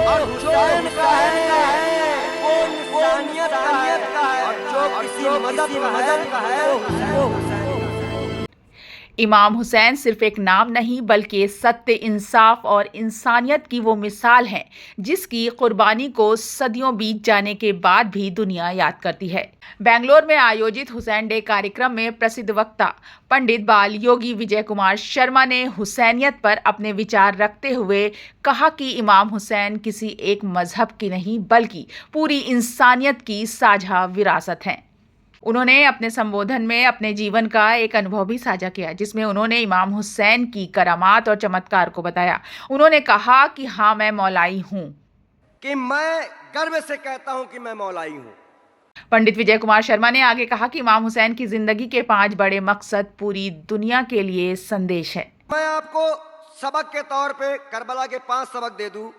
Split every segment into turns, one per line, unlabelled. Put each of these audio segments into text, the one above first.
और हुसैन का है वो इंसानियत का है, और जो किसी मदद का है वो हुसैन।
इमाम हुसैन सिर्फ एक नाम नहीं बल्कि सत्य, इंसाफ और इंसानियत की वो मिसाल हैं जिसकी कुर्बानी को सदियों बीत जाने के बाद भी दुनिया याद करती है। बेंगलोर में आयोजित हुसैन डे कार्यक्रम में प्रसिद्ध वक्ता पंडित बाल योगी विजय कुमार शर्मा ने हुसैनियत पर अपने विचार रखते हुए कहा कि इमाम हुसैन किसी एक मजहब की नहीं बल्कि पूरी इंसानियत की साझा विरासत हैं। उन्होंने अपने संबोधन में अपने जीवन का एक अनुभव भी साझा किया जिसमें उन्होंने इमाम हुसैन की करामात और चमत्कार को बताया। उन्होंने कहा कि हाँ, मैं मौलाई हूँ,
कि मैं गर्व से कहता हूं कि मैं मौलाई हूं।
पंडित विजय कुमार शर्मा ने आगे कहा कि इमाम हुसैन की जिंदगी के 5 बड़े मकसद पूरी दुनिया के लिए संदेश है।
मैं आपको सबक के तौर पे करबला के 5 सबक दे दूं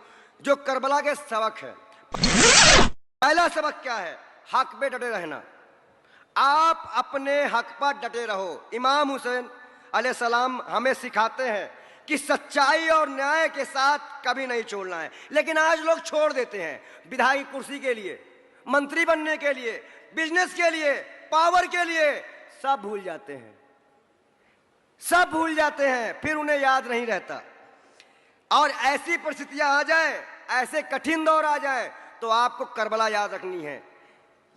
जो करबला के सबक है। पहला सबक क्या है? हक पे डटे रहना। आप अपने हक पर डटे रहो। इमाम हुसैन अलैहिस्सलाम हमें सिखाते हैं कि सच्चाई और न्याय के साथ कभी नहीं छोड़ना है, लेकिन आज लोग छोड़ देते हैं। विधायक कुर्सी के लिए, मंत्री बनने के लिए, बिजनेस के लिए, पावर के लिए सब भूल जाते हैं, सब भूल जाते हैं, फिर उन्हें याद नहीं रहता। और ऐसी परिस्थितियां आ जाए, ऐसे कठिन दौर आ जाए तो आपको करबला याद रखनी है,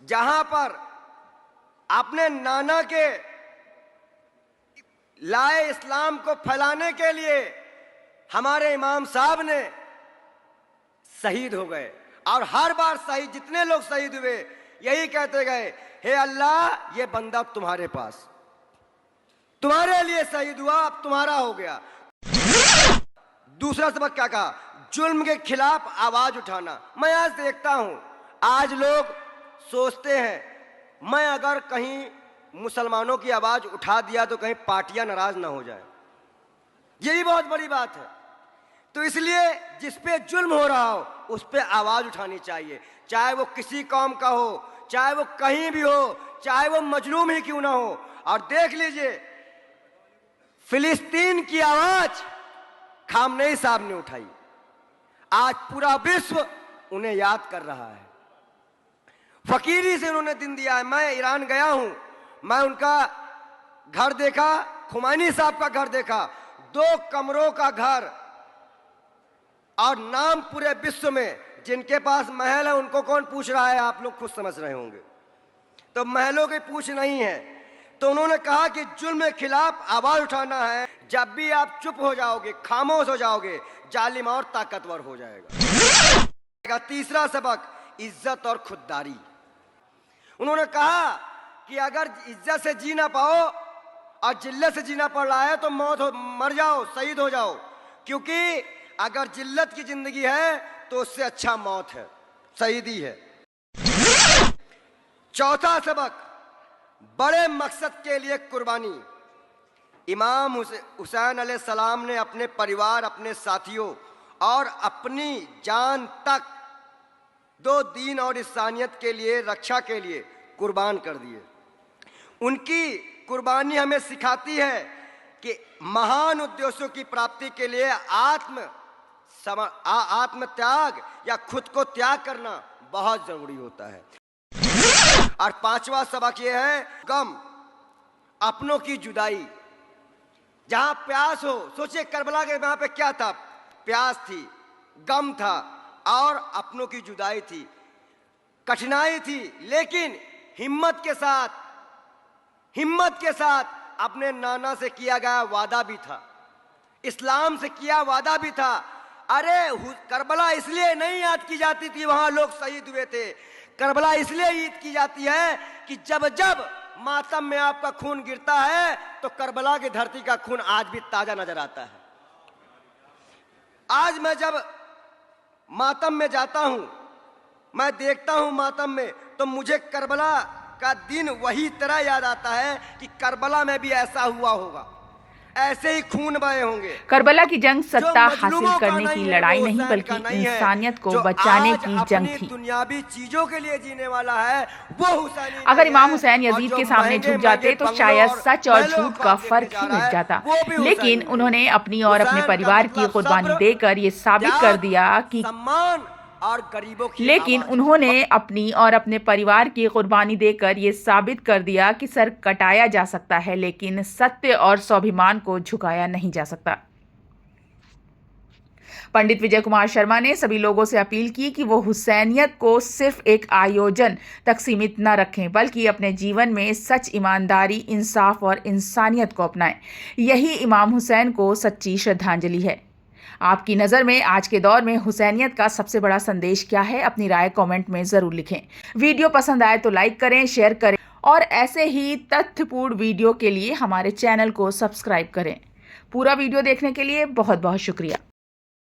जहां पर अपने नाना के लाए इस्लाम को फैलाने के लिए हमारे इमाम साहब ने शहीद हो गए। और हर बार शहीद, जितने लोग शहीद हुए यही कहते गए, हे अल्लाह ये बंदा तुम्हारे पास, तुम्हारे लिए शहीद हुआ, अब तुम्हारा हो गया। दूसरा सबक क्या कहा? जुल्म के खिलाफ आवाज उठाना। मैं आज देखता हूं, आज लोग सोचते हैं मैं अगर कहीं मुसलमानों की आवाज उठा दिया तो कहीं पार्टियां नाराज ना हो जाए, यही बहुत बड़ी बात है। तो इसलिए जिस पे जुल्म हो रहा हो उस पे आवाज उठानी चाहिए, चाहे वो किसी कौम का हो, चाहे वो कहीं भी हो, चाहे वो मजलूम ही क्यों ना हो। और देख लीजिए, फिलिस्तीन की आवाज खामनेई साहब ने उठाई, आज पूरा विश्व उन्हें याद कर रहा है। फकीरी से उन्होंने दिन दिया है। मैं ईरान गया हूं, मैं उनका घर देखा, खुमैनी साहब का घर देखा, 2 कमरों का घर, और नाम पूरे विश्व में। जिनके पास महल है उनको कौन पूछ रहा है, आप लोग खुद समझ रहे होंगे। तो महलों की पूछ नहीं है। तो उन्होंने कहा कि जुल्म के खिलाफ आवाज उठाना है। जब भी आप चुप हो जाओगे, खामोश हो जाओगे, जालिम और ताकतवर हो जाएगा। तीसरा सबक, इज्जत और खुददारी। उन्होंने कहा कि अगर इज्जत से जी ना पाओ और जिल्लत से जीना पड़ रहा है तो मर जाओ, शहीद हो जाओ, क्योंकि अगर जिल्लत की जिंदगी है तो उससे अच्छा मौत है, शहीदी है। चौथा सबक, बड़े मकसद के लिए कुर्बानी। इमाम हुसैन अलैहिस्सलाम ने अपने परिवार, अपने साथियों और अपनी जान तक 2 दीन और इंसानियत के लिए, रक्षा के लिए कुर्बान कर दिए। उनकी कुर्बानी हमें सिखाती है कि महान उद्देश्यों की प्राप्ति के लिए आत्म त्याग या खुद को त्याग करना बहुत जरूरी होता है। और 5वां सबक यह है, गम, अपनों की जुदाई। जहां प्यास हो, सोचिए करबला के वहां पे क्या था? प्यास थी, गम था और अपनों की जुदाई थी, कठिनाई थी, लेकिन हिम्मत के साथ अपने नाना से किया गया वादा भी था, इस्लाम से किया वादा भी था। अरे करबला इसलिए नहीं याद की जाती थी, वहां लोग शहीद हुए थे। करबला इसलिए याद की जाती है कि जब जब मातम में आपका खून गिरता है तो करबला की धरती का खून आज भी ताजा नजर आता है। आज मैं जब मातम में जाता हूं, मैं देखता हूं मातम में, तो मुझे करबला का दिन वही तरह याद आता है कि करबला में भी ऐसा हुआ होगा, ऐसे ही खून बहे होंगे।
करबला की जंग सत्ता हासिल करने की लड़ाई नहीं बल्कि इंसानियत को बचाने की जंग थी।
दुनियावी चीजों के लिए जीने वाला है वो हुसैन।
अगर इमाम हुसैन यजीद के सामने झुक जाते तो शायद सच और झूठ का फर्क ही मिट जाता, लेकिन उन्होंने अपनी और अपने परिवार की कुर्बानी देकर ये साबित कर दिया कि
सम्मान और गरीबों की
लेकिन
आवाज।
उन्होंने अपनी और अपने परिवार की कुर्बानी देकर ये साबित कर दिया कि सर कटाया जा सकता है, लेकिन सत्य और स्वाभिमान को झुकाया नहीं जा सकता। पंडित विजय कुमार शर्मा ने सभी लोगों से अपील की कि वो हुसैनियत को सिर्फ एक आयोजन तक सीमित न रखें, बल्कि अपने जीवन में सच, ईमानदारी, इंसाफ और इंसानियत को अपनाएं। यही इमाम हुसैन को सच्ची श्रद्धांजलि है। आपकी नज़र में आज के दौर में हुसैनियत का सबसे बड़ा संदेश क्या है? अपनी राय कमेंट में ज़रूर लिखें। वीडियो पसंद आए तो लाइक करें, शेयर करें और ऐसे ही तथ्यपूर्ण वीडियो के लिए हमारे चैनल को सब्सक्राइब करें। पूरा वीडियो देखने के लिए बहुत बहुत शुक्रिया।